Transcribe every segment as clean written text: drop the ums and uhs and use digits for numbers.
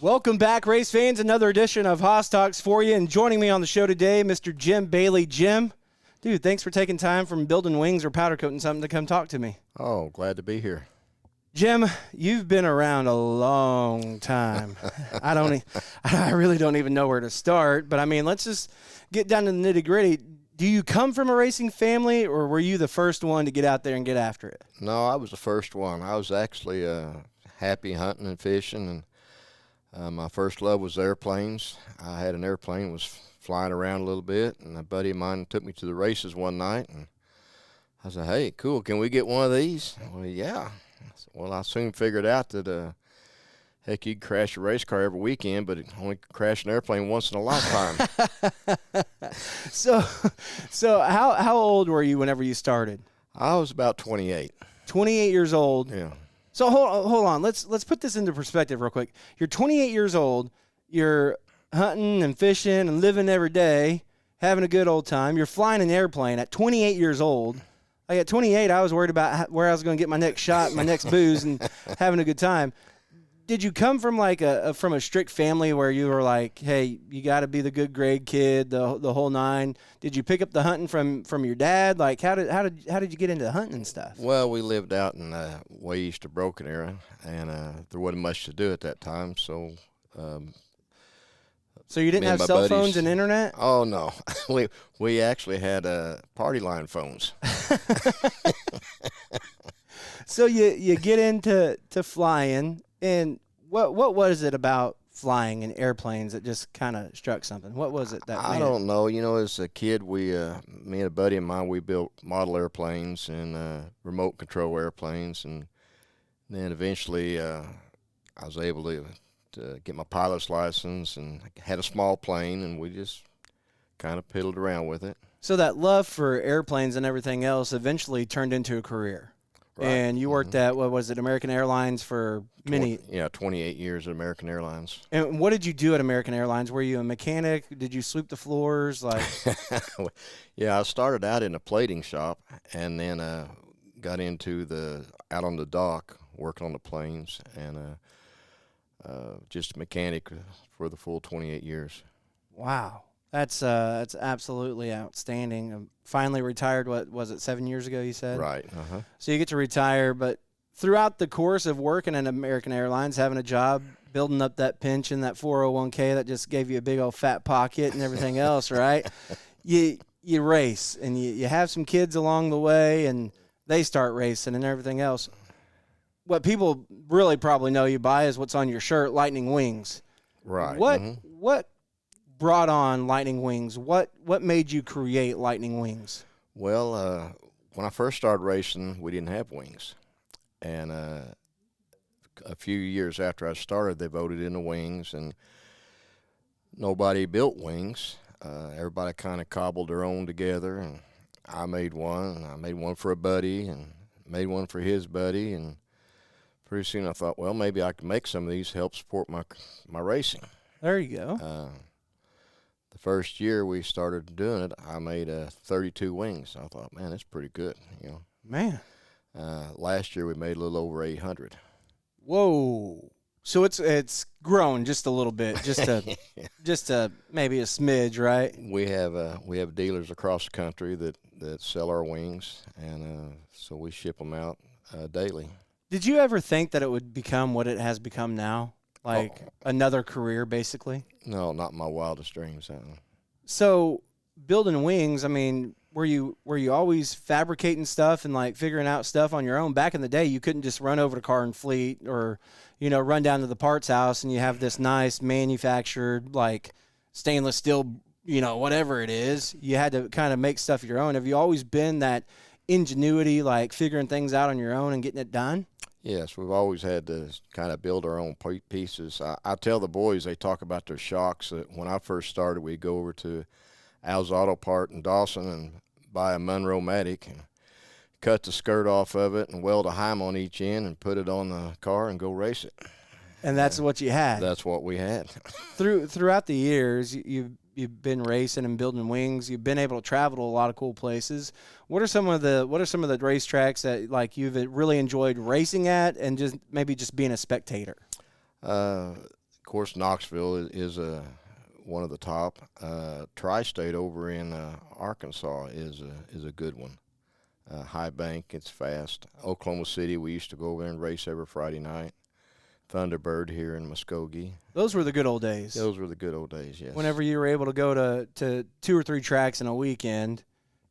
Welcome back, race fans. Another edition of Haas Talks for you. And joining me on the show today, Mr. Jim Bailey. Jim, dude, thanks for taking time from building wings or powder coating something to come talk to me. Oh, glad to be here. Jim, you've been around a long time. I really don't even know where to start. But, I mean, let's just get down to the nitty-gritty. Do you come from a racing family, or were you the first one to get out there and get after it? No, I was the first one. I was actually happy hunting and fishing, and my first love was airplanes. I had an airplane, was flying around a little bit, and a buddy of mine took me to the races one night, and I said, hey, cool, can we get one of these? Well, yeah. Well, I soon figured out that, heck, you could crash a race car every weekend, but it only crash an airplane once in a lifetime. So how old were you whenever you started? I was about 28. 28 years old. Yeah. So hold on. Let's put this into perspective real quick. You're 28 years old. You're hunting and fishing and living every day, having a good old time. You're flying an airplane at 28 years old. Like at 28, I was worried about where I was going to get my next shot, my next booze, and having a good time. Did you come from like from a strict family where you were like, hey, you got to be the good grade kid, the whole nine? Did you pick up the hunting from your dad? Like how did you get into hunting and stuff? Well, we lived out in way east of Broken Arrow, and there wasn't much to do at that time. So you didn't have cell phones and internet? Oh no, we actually had party line phones. So you get into flying. And what was it about flying in airplanes that just kind of struck something? What was it that I don't know. You know, as a kid, me and a buddy of mine, we built model airplanes and remote control airplanes, and then eventually I was able to get my pilot's license and had a small plane, and we just kind of piddled around with it. So that love for airplanes and everything else eventually turned into a career. Right. And you worked at, what was it, American Airlines for 28 years at American Airlines. And what did you do at American Airlines? Were you a mechanic? Did you sweep the floors? Yeah, I started out in a plating shop and then got into out on the dock working on the planes, and just a mechanic for the full 28 years. Wow. That's absolutely outstanding. Finally retired, what was it, 7 years ago, you said? Right. Uh-huh. So you get to retire, but throughout the course of working at American Airlines, having a job, building up that pension, that 401k that just gave you a big old fat pocket and everything else, right? You race, and you have some kids along the way, and they start racing and everything else. What people really probably know you by is what's on your shirt, Lightning Wings. Right. What brought on Lightning Wings? What made you create Lightning Wings? Well, when I first started racing, we didn't have wings. And a few years after I started, they voted in the wings, and nobody built wings. Everybody kind of cobbled their own together, and I made one. And I made one for a buddy and made one for his buddy, and pretty soon I thought, well, maybe I could make some of these to help support my racing. There you go. The first year we started doing it, I made 32 wings. I thought, man, that's pretty good, you know. Man. Last year we made a little over 800. Whoa. So it's grown just a little bit, just to maybe a smidge, right? We have dealers across the country that sell our wings, and so we ship them out daily. Did you ever think that it would become what it has become now? Like another career, basically? No, not my wildest dreams. So building wings, I mean, were you always fabricating stuff and like figuring out stuff on your own? Back in the day, you couldn't just run over to Car and Fleet or, run down to the parts house and you have this nice manufactured like stainless steel, whatever it is. You had to kind of make stuff your own. Have you always been that ingenuity, like figuring things out on your own and getting it done? Yes, we've always had to kind of build our own pieces. I tell the boys, they talk about their shocks. That when I first started, we'd go over to Al's Auto Part in Dawson and buy a Monroe-Matic and cut the skirt off of it and weld a Heim on each end and put it on the car and go race it. And that's what you had? That's what we had. Throughout the years, you've been racing and building wings. You've been able to travel to a lot of cool places. What are some of the racetracks that like you've really enjoyed racing at, and just maybe just being a spectator? course, Knoxville is one of the top. Tri-State over in Arkansas is a good one. High Bank, it's fast. Oklahoma City, we used to go over there and race every Friday night. Thunderbird here in Muskogee. Those were the good old days. Those were the good old days, yes. Whenever you were able to go to 2 or 3 tracks in a weekend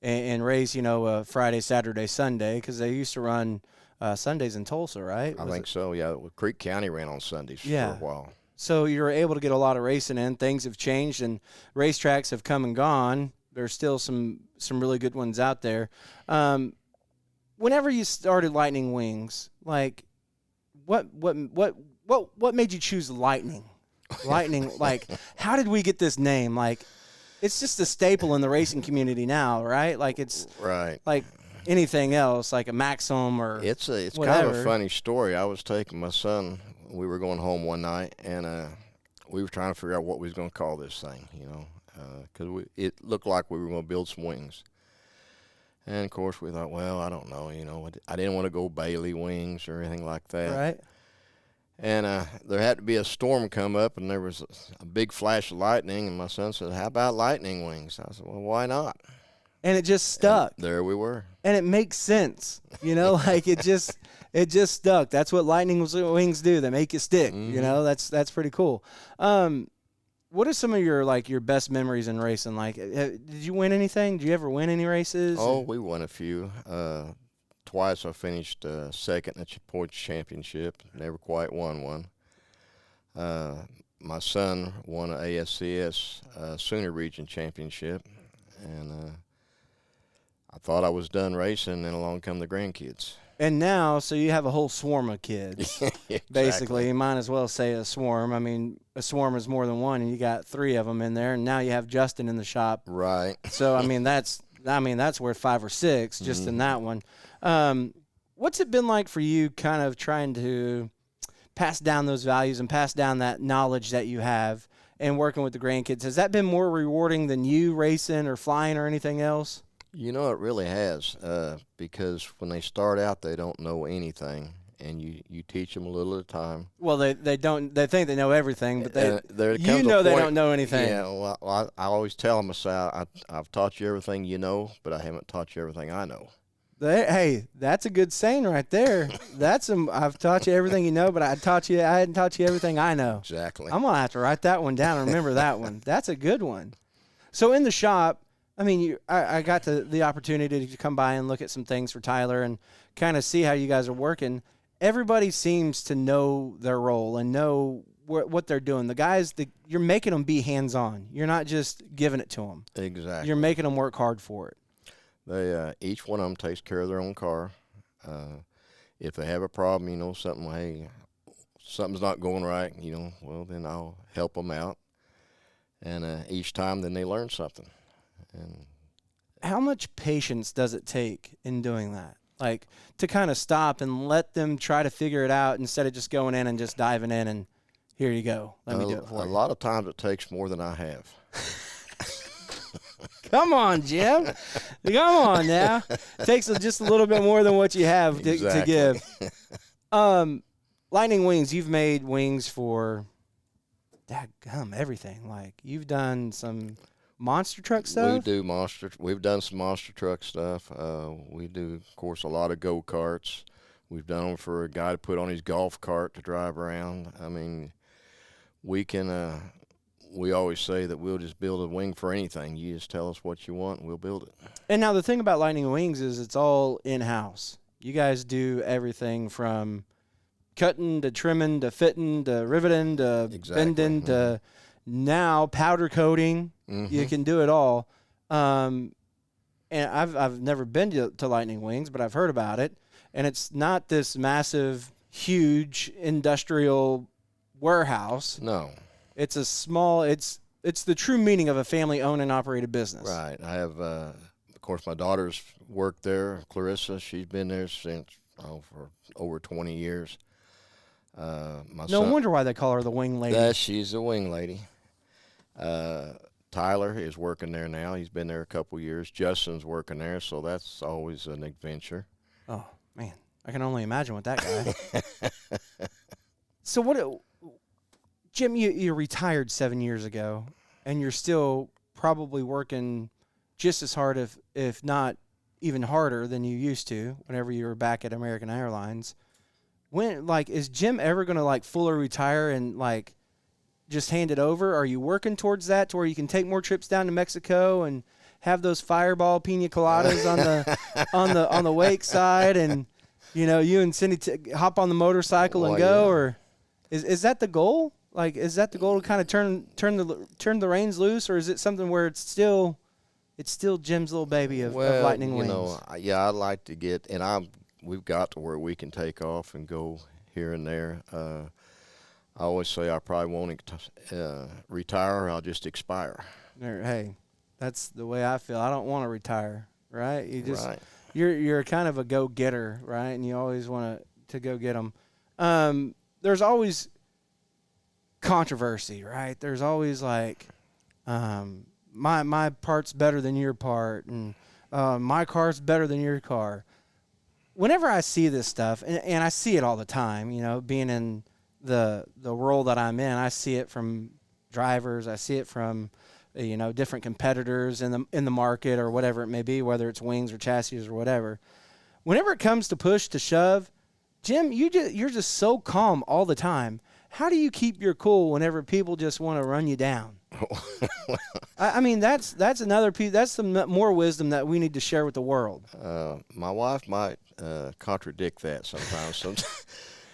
and race, Friday, Saturday, Sunday, because they used to run Sundays in Tulsa, right? I think so, yeah. Well, Creek County ran on Sundays for a while. So you were able to get a lot of racing in. Things have changed, and racetracks have come and gone. There's still some really good ones out there. Whenever you started Lightning Wings, like what made you choose Lightning? Lightning, like how did we get this name? Like it's just a staple in the racing community now, right? Like it's right. Like anything else, like a Maxim or it's whatever. Kind of a funny story. I was taking my son. We were going home one night, and we were trying to figure out what we was going to call this thing, because it looked like we were going to build some wings. And, of course, we thought, well, I don't know, I didn't want to go Bailey wings or anything like that. Right. And there had to be a storm come up, and there was a big flash of lightning, and my son said, how about lightning wings? I said, well, why not? And it just stuck. And there we were. And it makes sense, like it just stuck. That's what lightning wings do. They make you stick. Mm-hmm. That's pretty cool. What are some of your best memories in racing? Like, did you win anything? Did you ever win any races? Oh, we won a few. Twice I finished second at the points championship. Never quite won one. My son won an ASCS Sooner Region Championship, and I thought I was done racing, and then along come the grandkids. And now, so you have a whole swarm of kids. Exactly. Basically, you might as well say a swarm. I mean, a swarm is more than one, and you got 3 of them in there, and now you have Justin in the shop. Right. So that's worth 5 or 6 just in that one. What's it been like for you, kind of trying to pass down those values and pass down that knowledge that you have, and working with the grandkids? Has that been more rewarding than you racing or flying or anything else? It really has, because when they start out, they don't know anything, and you teach them a little at a time. Well, they think they know everything, but they they don't know anything. Yeah, well, I always tell them, I say, I've taught you everything you know, but I haven't taught you everything I know. Hey, that's a good saying right there. I've taught you everything you know, but I hadn't taught you everything I know. Exactly. I'm gonna have to write that one down and remember that one. That's a good one. So in the shop, I mean, I got the opportunity to come by and look at some things for Tyler and kind of see how you guys are working. Everybody seems to know their role and know what they're doing. The guys, you're making them be hands-on. You're not just giving it to them. Exactly. You're making them work hard for it. They each one of them takes care of their own car. If they have a problem, something's not going right, well, then I'll help them out. And each time, then they learn something. And how much patience does it take in doing that? Like, to kind of stop and let them try to figure it out instead of just going in and just diving in and here you go. Let me do it for you. A lot of times it takes more than I have. Come on, Jim. Come on now. It takes just a little bit more than what you have to give. Lightning Wings, you've made wings for everything. Like, you've done some monster truck stuff? We've done some monster truck stuff. We do, of course, a lot of go-karts. We've done them for a guy to put on his golf cart to drive around. I mean, we can. We always say that we'll just build a wing for anything. You just tell us what you want, and we'll build it. And now the thing about Lightning Wings is it's all in-house. You guys do everything from cutting to trimming to fitting to riveting to bending to now powder coating. Mm-hmm. You can do it all. And I've never been to Lightning Wings, but I've heard about it. And it's not this massive, huge industrial warehouse. No. It's a small. It's the true meaning of a family-owned and operated business. Right. I have, of course, my daughter's worked there. Clarissa, she's been there since for over 20 years. No wonder why they call her the wing lady. She's the wing lady. Tyler is working there now. He's been there a couple years. Justin's working there, so that's always an adventure. Oh man, I can only imagine with that guy. So Jim, you retired 7 years ago, and you're still probably working just as hard, if not even harder than you used to whenever you were back at American Airlines. When, like, is Jim ever going to, like, fully retire and, like, just hand it over? Are you working towards that to where you can take more trips down to Mexico and have those Fireball pina coladas on the wake side, and you and Cindy hop on the motorcycle and go? Yeah. Or is that the goal? Like, is that the goal to kind of turn the reins loose, or is it something where it's still Jim's little baby of Lightning Wings? Yeah, I'd like to get, and we've got to where we can take off and go here and there. I always say I probably won't retire. I'll just expire. Hey, that's the way I feel. I don't want to retire, right? Right. You're kind of a go-getter, right? And you always want to go get them. There's always controversy, right? There's always like, my part's better than your part, and my car's better than your car. Whenever I see this stuff, and I see it all the time, being in the role that I'm in, I see it from drivers, I see it from different competitors in the market or whatever it may be, whether it's wings or chassis or whatever. Whenever it comes to push to shove, Jim, you're just so calm all the time. How do you keep your cool whenever people just want to run you down? I mean, that's another piece. That's some more wisdom that we need to share with the world. My wife might contradict that sometimes.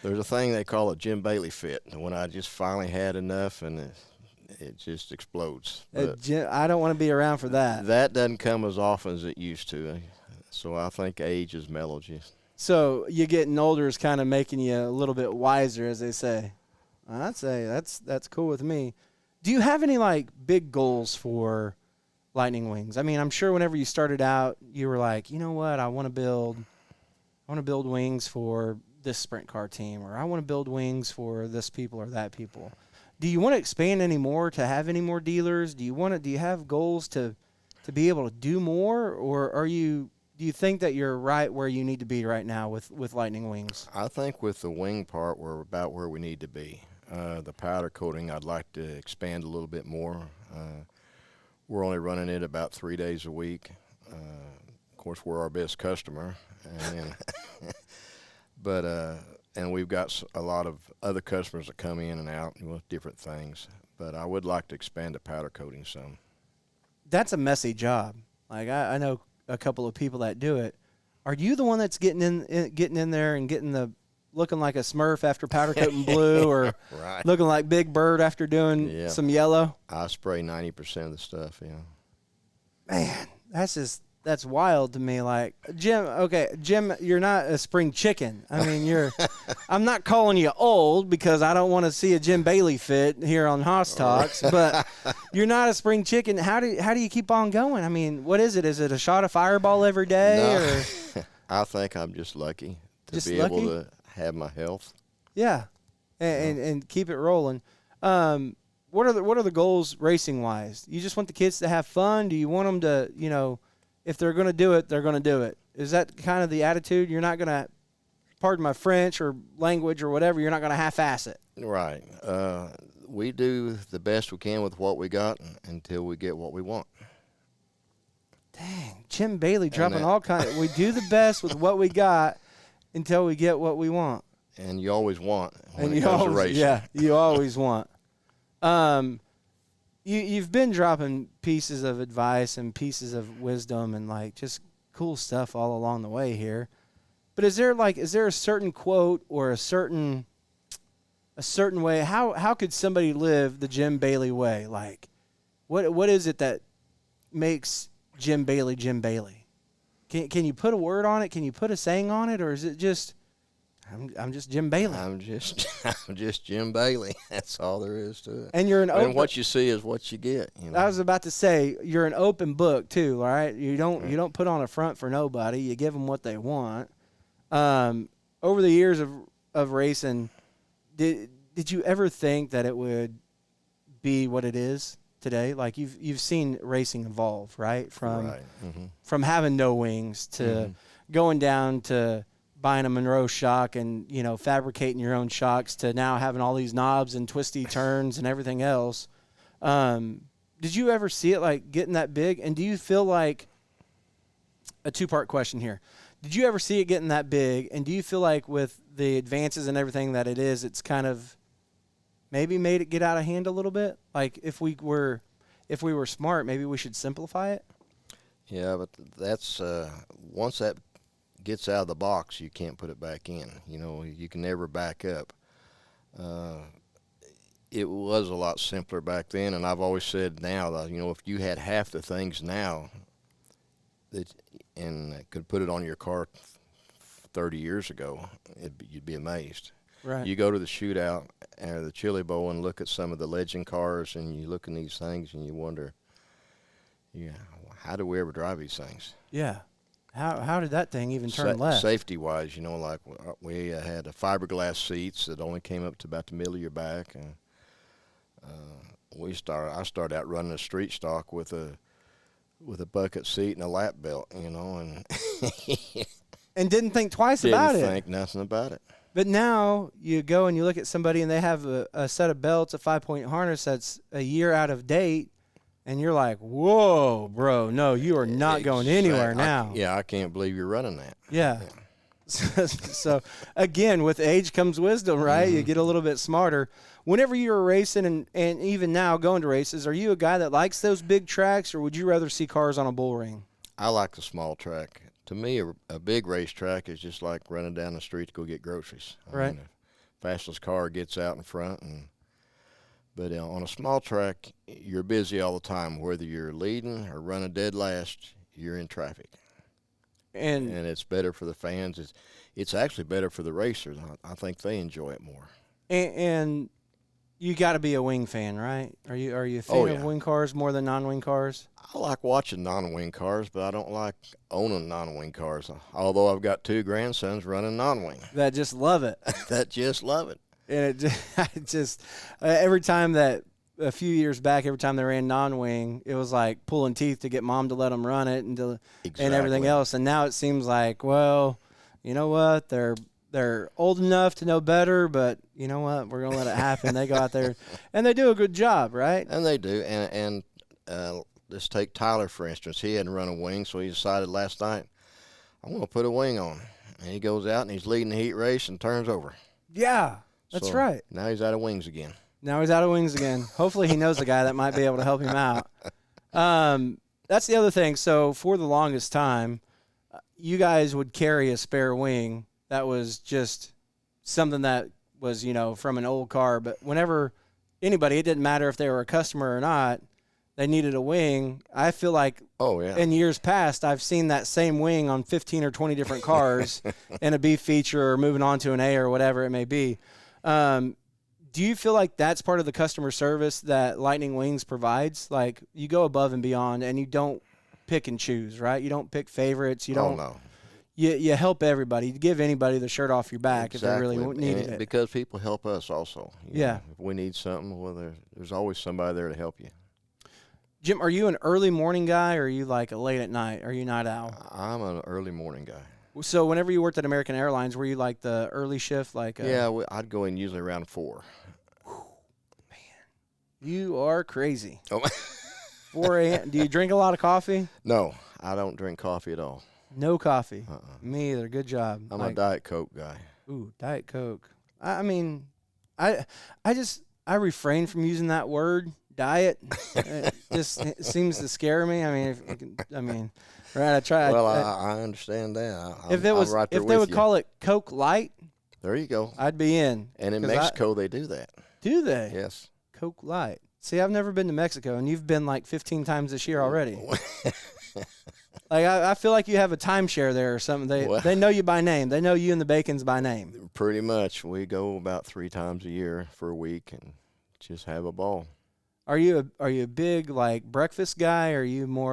There's a thing they call a Jim Bailey fit, when I just finally had enough and it just explodes. I don't want to be around for that. That doesn't come as often as it used to. So I think age has mellowed you. So you getting older is kind of making you a little bit wiser, as they say. I'd say that's cool with me. Do you have any, like, big goals for Lightning Wings? I mean, I'm sure whenever you started out, you were like, you know what, I want to build wings for this sprint car team, or I want to build wings for this people or that people. Do you want to expand any more, to have any more dealers? Do you have goals to be able to do more, or do you think that you're right where you need to be right now with Lightning Wings? I think with the wing part, we're about where we need to be. The powder coating, I'd like to expand a little bit more. We're only running it about 3 days a week. Of course, we're our best customer, and we've got a lot of other customers that come in and out with different things. But I would like to expand the powder coating some. That's a messy job. Like, I know a couple of people that do it. Are you the one that's getting in there and getting looking like a Smurf after powder coating blue, or right, looking like Big Bird after doing some yellow? I spray 90% of the stuff, yeah. Man, that's wild to me. Like, Jim, you're not a spring chicken. I mean, I'm not calling you old because I don't want to see a Jim Bailey fit here on Haas Talks, but you're not a spring chicken. How do you keep on going? I mean, what is it? Is it a shot of Fireball every day? No. Or? I think I'm just lucky to able to have my health. Yeah, and keep it rolling. What are the goals racing wise? You just want the kids to have fun? Do you want them to, if they're going to do it, they're going to do it? Is that kind of the attitude? You're not going to, pardon my French or language or whatever, you're not going to half-ass it. Right. We do the best we can with what we got until we get what we want. Dang, Jim Bailey dropping all kinds. We do the best with what we got until we get what we want. And you always want when it comes to racing. Yeah, you always want. You've been dropping pieces of advice and pieces of wisdom and, like, just cool stuff all along the way here. But is there a certain quote or a certain way? How could somebody live the Jim Bailey way? Like, what is it that makes Jim Bailey Jim Bailey? Can you put a word on it? Can you put a saying on it, or is it just I'm just Jim Bailey? I'm just Jim Bailey. That's all there is to it. And you're and what you see is what you get. I was about to say, you're an open book too, all right? You don't put on a front for nobody. You give them what they want. Over the years of racing, did you ever think that it would be what it is today? Like, you've seen racing evolve, right? From having no wings to going down to buying a Monroe shock and, you know, fabricating your own shocks to now having all these knobs and twisty turns and everything else. Did you ever see it like getting that big? And do you feel like, a two-part question here, did you ever see it getting that big? And do you feel like with the advances and everything that it is, it's kind of maybe made it get out of hand a little bit? Like if we were smart, maybe we should simplify it? Yeah, but that's once that gets out of the box, you can't put it back in. You know, you can never back up. It was a lot simpler back then, and I've always said now that, you know, if you had half the things now that and could put it on your car 30 years ago, you'd be amazed. Right. You go to the shootout or the Chili Bowl and look at some of the legend cars, and you look in these things and you wonder, yeah, how do we ever drive these things? Yeah. How did that thing even turn left? Safety-wise, you know, like we had a fiberglass seats that only came up to about the middle of your back. And I started out running a street stock with a bucket seat and a lap belt, you know, and and didn't think twice about it. Didn't think nothing about it. But now you go and you look at somebody and they have a set of belts, a 5-point harness that's a year out of date, and you're like, whoa, bro, no, you are not going anywhere now. I can't believe you're running that. Yeah. So, again, with age comes wisdom, right? Mm-hmm. You get a little bit smarter. Whenever you were racing and even now going to races, are you a guy that likes those big tracks, or would you rather see cars on a bull ring? I like the small track. To me, a big racetrack is just like running down the street to go get groceries. Right. I mean, the fastest car gets out in front. But on a small track, you're busy all the time. Whether you're leading or running dead last, you're in traffic. And it's better for the fans. It's actually better for the racers. I think they enjoy it more. And you got to be a wing fan, right? Are you a fan of wing cars more than non-wing cars? I like watching non-wing cars, but I don't like owning non-wing cars. Although I've got 2 grandsons running non-wing. That just love it. That just love it. And it just every time that a few years back, every time they ran non-wing, it was like pulling teeth to get mom to let them run it and everything else. And now it seems like, well, you know what? They're old enough to know better, but you know what? We're gonna let it happen. They go out there and they do a good job, right? And they do. And let's take Tyler for instance. He hadn't run a wing, so he decided last night, I'm gonna put a wing on. And he goes out and he's leading the heat race and turns over. Yeah. That's right. Now he's out of wings again. Hopefully he knows a guy that might be able to help him out. That's the other thing. So for the longest time, you guys would carry a spare wing. That was just something that was, you know, from an old car. But whenever anybody, it didn't matter if they were a customer or not, they needed a wing. I feel like in years past, I've seen that same wing on 15 or 20 different cars in a B feature or moving on to an A or whatever it may be. Do you feel like that's part of the customer service that Lightning Wings provides? Like you go above and beyond and you don't pick and choose, right? You don't pick favorites. You don't. No. You help everybody. You give anybody the shirt off your back if they really needed it. Because people help us also. You know, if we need something, well, there's always somebody there to help you. Jim, are you an early morning guy or are you like a late at night? Are you night owl? I'm an early morning guy. So whenever you worked at American Airlines, were you like the early shift? I'd go in usually around 4. Man, you are crazy. Oh. 4 a.m. Do you drink a lot of coffee? No, I don't drink coffee at all. No coffee. Me either. Good job. I'm a Diet Coke guy. Ooh, Diet Coke. I mean, I refrain from using that word, diet. It just seems to scare me. I mean, right? I try. Well, I understand that. If they would call it Coke Light, there you go. I'd be in. And in Mexico, they do that. Do they? Yes. Coke Light. See, I've never been to Mexico, and you've been like 15 times this year already. Like I feel like you have a timeshare there or something. They know you by name. They know you and the Bacons by name. Pretty much. We go about 3 times a year for a week and just have a ball. Are you a big like breakfast guy, or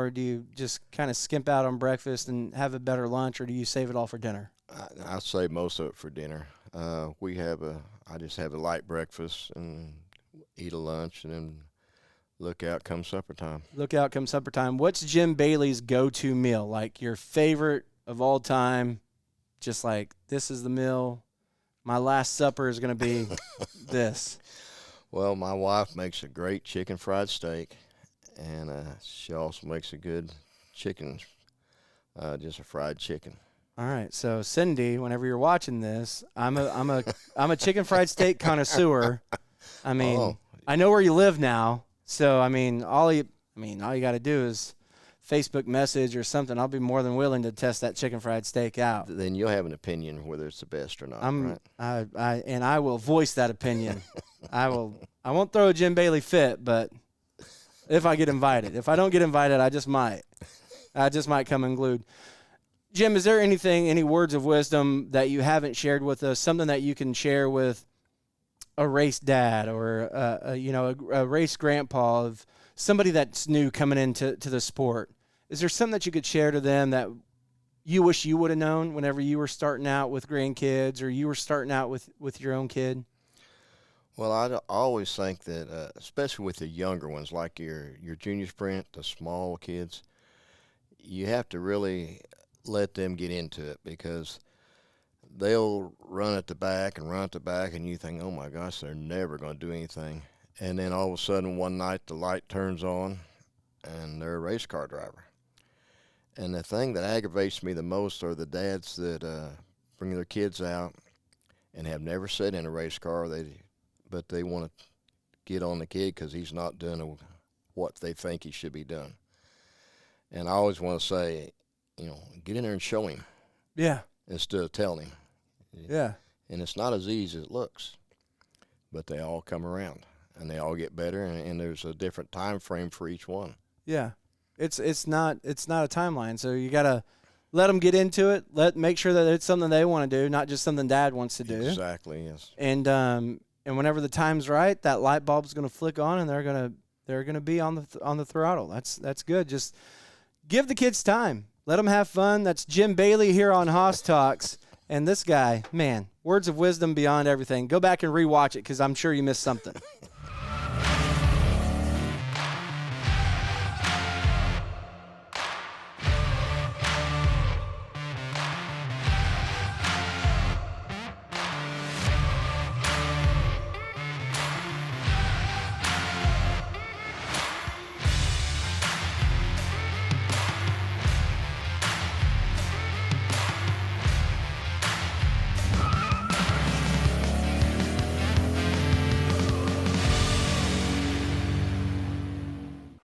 do you just kind of skimp out on breakfast and have a better lunch, or do you save it all for dinner? I save most of it for dinner. I just have a light breakfast and eat a lunch, and then look out come supper time. What's Jim Bailey's go-to meal? Like your favorite of all time? just like, this is the meal. My last supper is going to be this. Well, my wife makes a great chicken fried steak, and she also makes a good chicken, just a fried chicken. All right, so Cindy, whenever you're watching this, I'm a chicken fried steak connoisseur. I mean, I know where you live now, so I mean, all you got to do is Facebook message or something. I'll be more than willing to test that chicken fried steak out. Then you'll have an opinion whether it's the best or not. Right? I will voice that opinion. I won't throw a Jim Bailey fit, but if I get invited. If I don't get invited, I just might come unglued. Jim, is there any words of wisdom that you haven't shared with us, something that you can share with a race dad or a race grandpa, of somebody that's new coming into the sport? Is there something that you could share to them that you wish you would have known whenever you were starting out with grandkids, or you were starting out with your own kid? Well, I always think that, especially with the younger ones, like your junior sprint, the small kids, you have to really let them get into it, because they'll run at the back, and you think, oh my gosh, they're never going to do anything. And then all of a sudden one night the light turns on and they're a race car driver. And the thing that aggravates me the most are the dads that bring their kids out and have never sat in a race car, but they want to get on the kid because he's not doing what they think he should be doing. And I always want to say, get in there and show him. Yeah. Instead of telling him. Yeah. And it's not as easy as it looks, but they all come around and they all get better, and there's a different time frame for each one. Yeah. It's not a timeline, so you got to let them get into it. Make sure that it's something they want to do, not just something Dad wants to do. Exactly, yes. And whenever the time's right, that light bulb's going to flick on, and they're going to be on the throttle. That's good. Just give the kids time. Let them have fun. That's Jim Bailey here on Hoss Talks. And this guy, man, words of wisdom beyond everything. Go back and rewatch it, because I'm sure you missed something.